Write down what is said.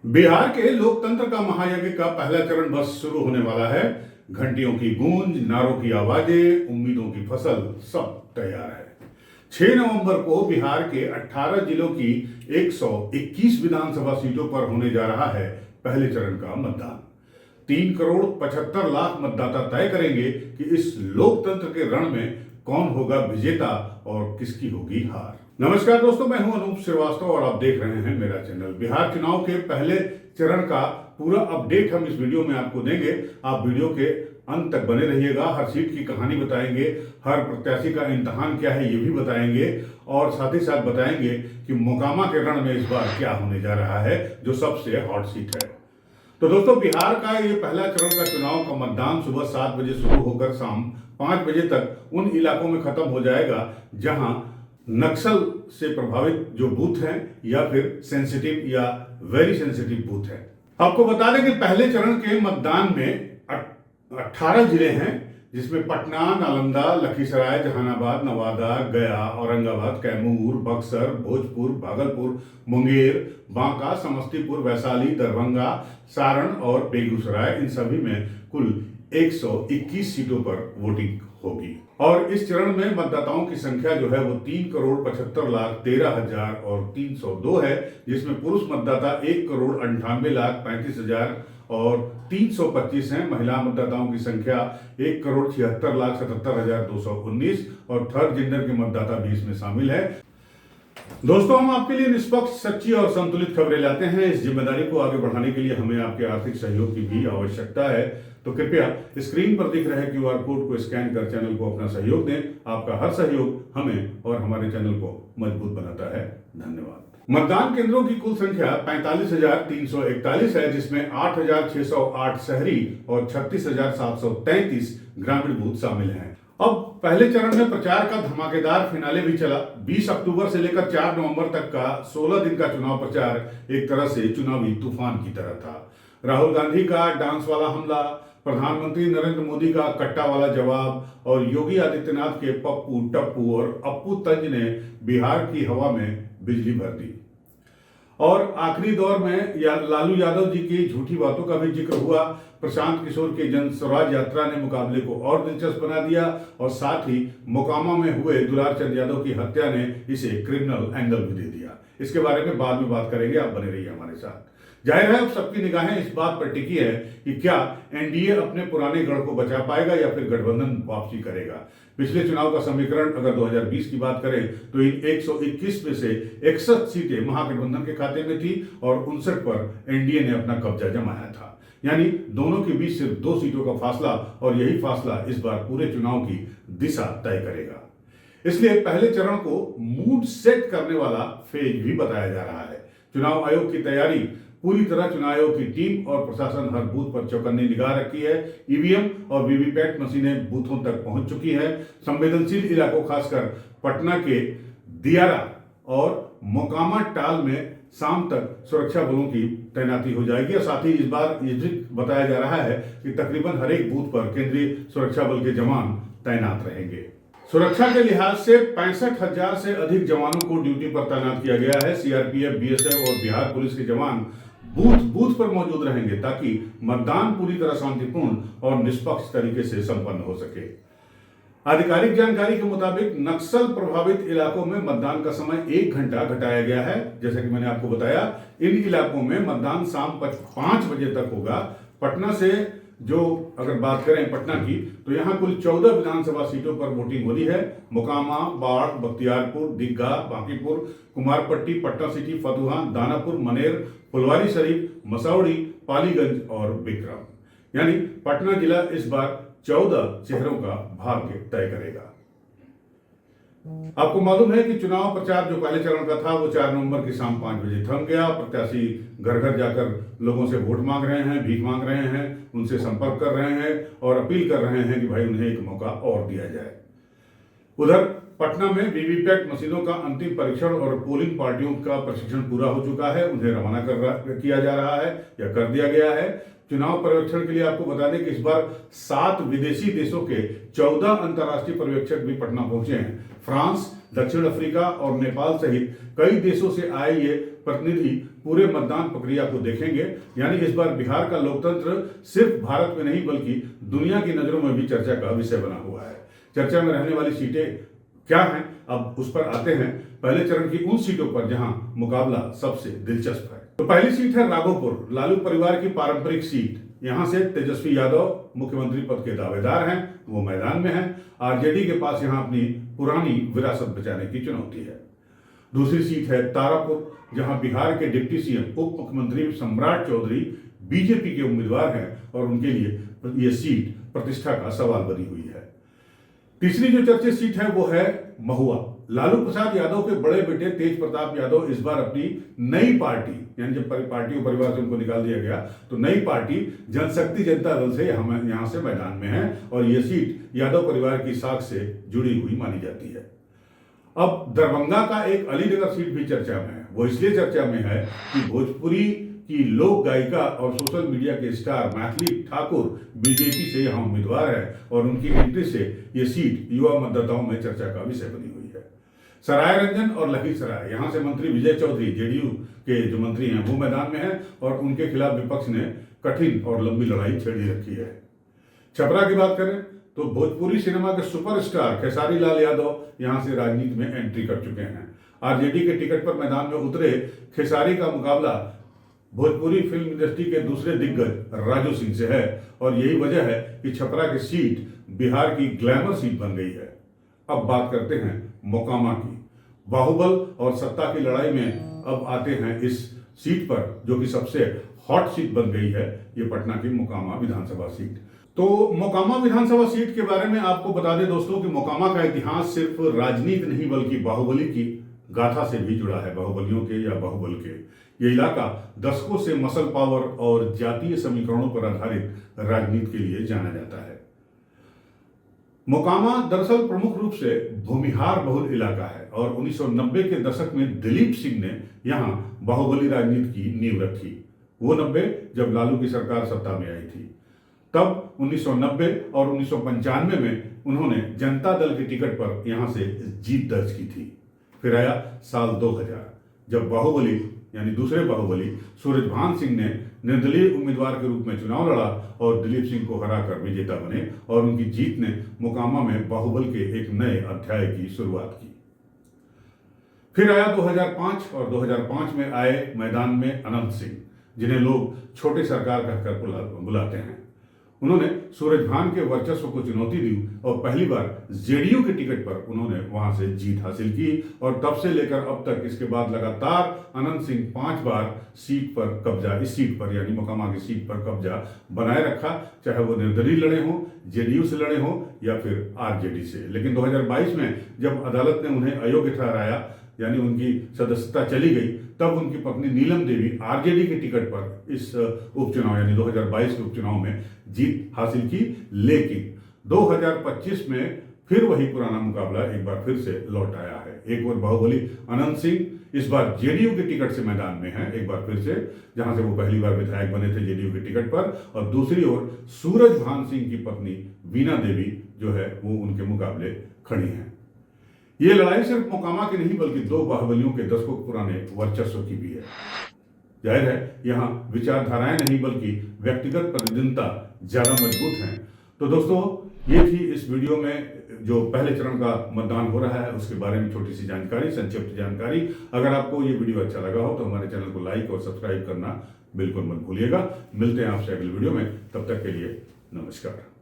बिहार के लोकतंत्र का महायज्ञ का पहला चरण बस शुरू होने वाला है। घंटियों की गूंज, नारों की आवाजें, उम्मीदों की फसल सब तैयार है। 6 नवंबर को बिहार के 18 जिलों की 121 विधानसभा सीटों पर होने जा रहा है पहले चरण का मतदान। 3 करोड़ 75 लाख मतदाता तय करेंगे कि इस लोकतंत्र के रण में कौन होगा विजेता और किसकी होगी हार। नमस्कार दोस्तों, मैं हूं अनूप श्रीवास्तव और आप देख रहे हैं मेरा चैनल। बिहार चुनाव के पहले चरण का पूरा अपडेट हम इस वीडियो में आपको देंगे। आप वीडियो के अंत तक बने रहिएगा। हर सीट की कहानी बताएंगे, हर प्रत्याशी का इम्तिहान क्या है ये भी बताएंगे और साथ ही साथ बताएंगे कि मोकामा के रण में इस बार क्या होने जा रहा है, जो सबसे हॉट सीट है। तो दोस्तों, बिहार का ये पहला चरण का चुनाव का मतदान सुबह 7 बजे शुरू होकर शाम 5 बजे तक उन इलाकों में खत्म हो जाएगा जहां नक्सल से प्रभावित जो बूथ हैं या फिर सेंसिटिव या वेरी सेंसिटिव बूथ हैं। आपको बता दें कि पहले चरण के मतदान में 18 जिले हैं, जिसमें पटना, नालंदा, लखीसराय, जहानाबाद, नवादा, गया, औरंगाबाद, कैमूर, बक्सर, भोजपुर, भागलपुर, मुंगेर, बांका, समस्तीपुर, वैशाली, दरभंगा, सारण और बेगूसराय। इन सभी में कुल 121 सीटों पर वोटिंग होगी और इस चरण में मतदाताओं की संख्या जो है वो 3 करोड़ 75 लाख 13 हजार और 302 है, जिसमें पुरुष मतदाता 1 करोड़ 98 लाख 35 हजार और 325 हैं। महिला मतदाताओं की संख्या 1 करोड़ 76 लाख 77 हजार 219 और थर्ड जेंडर के मतदाता भी इसमें शामिल है। दोस्तों, हम आपके लिए निष्पक्ष, सच्ची और संतुलित खबरें लाते हैं। इस जिम्मेदारी को आगे बढ़ाने के लिए हमें आपके आर्थिक सहयोग की भी आवश्यकता है, तो कृपया स्क्रीन पर दिख रहे क्यूआर कोड को स्कैन कर चैनल को अपना सहयोग दें। आपका हर सहयोग हमें और हमारे चैनल को मजबूत बनाता है। धन्यवाद। मतदान केंद्रों की कुल संख्या 45,341 है, जिसमें 8,608 शहरी और 36,733 ग्रामीण बूथ शामिल हैं। अब पहले चरण में प्रचार का धमाकेदार फिनाले भी चला। 20 अक्टूबर से लेकर 4 नवंबर तक का 16 दिन का चुनाव प्रचार एक तरह से चुनावी तूफान की तरह था। राहुल गांधी का डांस वाला हमला, प्रधानमंत्री नरेंद्र मोदी का कट्टा वाला जवाब और योगी आदित्यनाथ के पप्पू, टप्पू और अप्पू तंज ने बिहार की हवा में बिजली भर दी। और आखिरी दौर में लालू यादव जी की झूठी बातों का भी जिक्र हुआ। प्रशांत किशोर की जन स्वराज यात्रा ने मुकाबले को और दिलचस्प बना दिया और साथ ही मोकामा में हुए दुलार चंद यादव की हत्या ने इसे क्रिमिनल एंगल भी दे दिया। इसके बारे में बाद में बात करेंगे, आप बने रहिए हमारे साथ। जाहिर है अब सबकी निगाहें इस बात पर टिकी है कि क्या एनडीए अपने पुराने गढ़ को बचा पाएगा या फिर गठबंधन वापसी करेगा। पिछले चुनाव का समीकरण अगर 2020 की बात करें तो इन 121 में से 61 सीटें महागठबंधन के खाते में थी और 59 पर एनडीए ने अपना कब्जा जमाया था। यानी दोनों के बीच सिर्फ 2 सीटों का फासला और यही फासला इस बार पूरे चुनाव की दिशा तय करेगा। इसलिए पहले चरण को मूड सेट करने वाला फेज भी बताया जा रहा है। चुनाव आयोग की तैयारी पूरी तरह। चुनाव आयोग की टीम और प्रशासन हर बूथ पर चौकन्नी निगाह रखी है। ईवीएम और वीवीपैट मशीनें बूथों तक पहुंच चुकी है। संवेदनशील इलाकों खासकर पटना के दियारा और मोकामा टाल में शाम तक सुरक्षा बलों की तैनाती हो जाएगी और साथ ही इस बार ये भी बताया जा रहा है कि तकरीबन हर एक बूथ पर केंद्रीय सुरक्षा बल के जवान तैनात रहेंगे। सुरक्षा के लिहाज से 65,000 से अधिक जवानों को ड्यूटी पर तैनात किया गया है। सीआरपीएफ, बीएसएफ और बिहार पुलिस के जवान बूथ पर मौजूद रहेंगे ताकि मतदान पूरी तरह शांतिपूर्ण और निष्पक्ष तरीके से संपन्न हो सके। आधिकारिक जानकारी के मुताबिक नक्सल प्रभावित इलाकों में मतदान का समय 1 घंटा घटाया गया है। जैसा कि मैंने आपको बताया, इन इलाकों में मतदान शाम 5 बजे तक होगा। पटना से जो अगर बात करें पटना की, तो यहां कुल 14 विधानसभा सीटों पर वोटिंग होनी है। मोकामा, बाढ़, बख्तियारपुर, दीघा, बांकीपुर, कुमारपट्टी, पटना सिटी, फतुहा, दानापुर, मनेर, फुलवारी शरीफ, मसौड़ी, पालीगंज और बिक्रम। यानी पटना जिला इस बार 14 चेहरों का भाग्य तय करेगा। आपको मालूम है कि चुनाव प्रचार जो पहले चरण का था वो 4 नवंबर की शाम 5 बजे थम गया। प्रत्याशी घर घर जाकर लोगों से वोट मांग रहे हैं, भीख मांग रहे हैं, उनसे संपर्क कर रहे हैं और अपील कर रहे हैं कि भाई उन्हें एक मौका और दिया जाए। उधर पटना में वीवीपैट मशीनों का अंतिम परीक्षण और पोलिंग पार्टियों का प्रशिक्षण पूरा हो चुका है। उन्हें रवाना किया जा रहा है या कर दिया गया है। चुनाव पर्यवेक्षण के लिए आपको बता दें कि इस बार 7 विदेशी देशों के 14 अंतर्राष्ट्रीय पर्यवेक्षक भी पटना पहुंचे हैं। फ्रांस, दक्षिण अफ्रीका और नेपाल सहित कई देशों से आए ये प्रतिनिधि पूरे मतदान प्रक्रिया को देखेंगे। यानी इस बार बिहार का लोकतंत्र सिर्फ भारत में नहीं बल्कि दुनिया की नजरों में भी चर्चा का विषय बना हुआ है। चर्चा में रहने वाली सीटें क्या हैं, अब उस पर आते हैं। पहले चरण की उन सीटों पर जहां मुकाबला सबसे दिलचस्प है। तो पहली सीट है राघोपुर, लालू परिवार की पारंपरिक सीट। यहां से तेजस्वी यादव मुख्यमंत्री पद के दावेदार हैं, वो मैदान में हैं। आरजेडी के पास यहां अपनी पुरानी विरासत बचाने की चुनौती है। दूसरी सीट है तारापुर, जहां बिहार के डिप्टी सीएम उप मुख्यमंत्री सम्राट चौधरी बीजेपी के उम्मीदवार हैं और उनके लिए यह सीट प्रतिष्ठा का सवाल बनी हुई है। तीसरी जो चर्चित सीट है वो है महुआ। लालू प्रसाद यादव के बड़े बेटे तेज प्रताप यादव इस बार अपनी नई पार्टी, यानी जब पार्टी और परिवार से उनको निकाल दिया गया तो नई पार्टी जनशक्ति जनता दल से यहां से मैदान में है और यह सीट यादव परिवार की साख से जुड़ी हुई मानी जाती है। अब दरभंगा का एक अलीनगर सीट भी चर्चा में है। वो इसलिए चर्चा में है कि भोजपुरी की लोक गायिका और सोशल मीडिया के स्टार मैथिली ठाकुर बीजेपी से यहां उम्मीदवार है और उनकी एंट्री से यह सीट युवा मतदाताओं में चर्चा का विषय बनी हुई है। सरायरंजन और लखीसराय, यहां से मंत्री विजय चौधरी जेडीयू के जो मंत्री हैं वो मैदान में हैं और उनके खिलाफ विपक्ष ने कठिन और लंबी लड़ाई छेड़ी रखी है। छपरा की बात करें तो भोजपुरी सिनेमा के सुपरस्टार खेसारी लाल यादव यहां से राजनीति में एंट्री कर चुके हैं। आरजेडी के टिकट पर मैदान में उतरे खेसारी का मुकाबला भोजपुरी फिल्म इंडस्ट्री के दूसरे दिग्गज राजू सिंह से है और यही वजह है कि छपरा की सीट बिहार की ग्लैमर सीट बन गई है। अब बात करते हैं मोकामा की। बाहुबल और सत्ता की लड़ाई में अब आते हैं इस सीट पर जो कि सबसे हॉट सीट बन गई है, ये पटना की मोकामा विधानसभा सीट। तो मोकामा विधानसभा सीट के बारे में आपको बता दें दोस्तों कि मोकामा का इतिहास सिर्फ राजनीति नहीं बल्कि बाहुबली की गाथा से भी जुड़ा है। बाहुबलियों के या बाहुबल के ये इलाका दशकों से मसल पावर और जातीय समीकरणों पर आधारित राजनीति के लिए जाना जाता है। मोकामा दरअसल प्रमुख रूप से भूमिहार बहुल इलाका है और 1990 के दशक में दिलीप सिंह ने यहां बाहुबली राजनीति की नींव रखी। वो 90 जब लालू की सरकार सत्ता में आई थी। तब 1990 और 1995 में उन्होंने जनता दल के टिकट पर यहां से जीत दर्ज की थी। फिर आया साल 2000 जब बाहुबली यानी दूसरे बाहुबली सूरजभान सिंह ने निर्दलीय उम्मीदवार के रूप में चुनाव लड़ा और दिलीप सिंह को हराकर विजेता बने और उनकी जीत ने मोकामा में बाहुबल के एक नए अध्याय की शुरुआत की। फिर आया 2005 और 2005 में आए मैदान में अनंत सिंह, जिन्हें लोग छोटे सरकार कहकर बुलाते हैं। उन्होंने सूरजभान के वर्चस्व को चुनौती दी और पहली बार जेडीयू के टिकट पर उन्होंने वहां से जीत हासिल की और तब से लेकर अब तक इसके बाद लगातार अनंत सिंह 5 बार सीट पर कब्जा, इस सीट पर यानी मोकामा की सीट पर कब्जा बनाए रखा, चाहे वो निर्दलीय लड़े हों, जेडीयू से लड़े हों या फिर आरजेडी से। लेकिन 2022 में जब अदालत ने उन्हें अयोग्य ठहराया यानी उनकी सदस्यता चली गई, तब उनकी पत्नी नीलम देवी आरजेडी के टिकट पर इस उपचुनाव यानी 2022 के उपचुनाव में जीत हासिल की। लेकिन 2025 में फिर वही पुराना मुकाबला एक बार फिर से लौट आया है। एक बार बाहुबली अनंत सिंह इस बार जेडीयू के टिकट से मैदान में है, एक बार फिर से, जहां से वो पहली बार विधायक बने थे जेडीयू के टिकट पर, और दूसरी ओर सूरजभान सिंह की पत्नी वीणा देवी जो है वो उनके मुकाबले खड़ी हैं। ये लड़ाई सिर्फ मोकामा की नहीं बल्कि 2 बाहुबलियों के दशकों पुराने वर्चस्व की भी है। जाहिर है यहाँ विचारधाराएं नहीं बल्कि व्यक्तिगत प्रतिद्वंदिता ज्यादा मजबूत हैं। तो दोस्तों ये थी इस वीडियो में जो पहले चरण का मतदान हो रहा है उसके बारे में छोटी सी जानकारी, संक्षिप्त जानकारी। अगर आपको ये वीडियो अच्छा लगा हो तो हमारे चैनल को लाइक और सब्सक्राइब करना बिल्कुल मत भूलिएगा। मिलते हैं आपसे अगले वीडियो में, तब तक के लिए नमस्कार।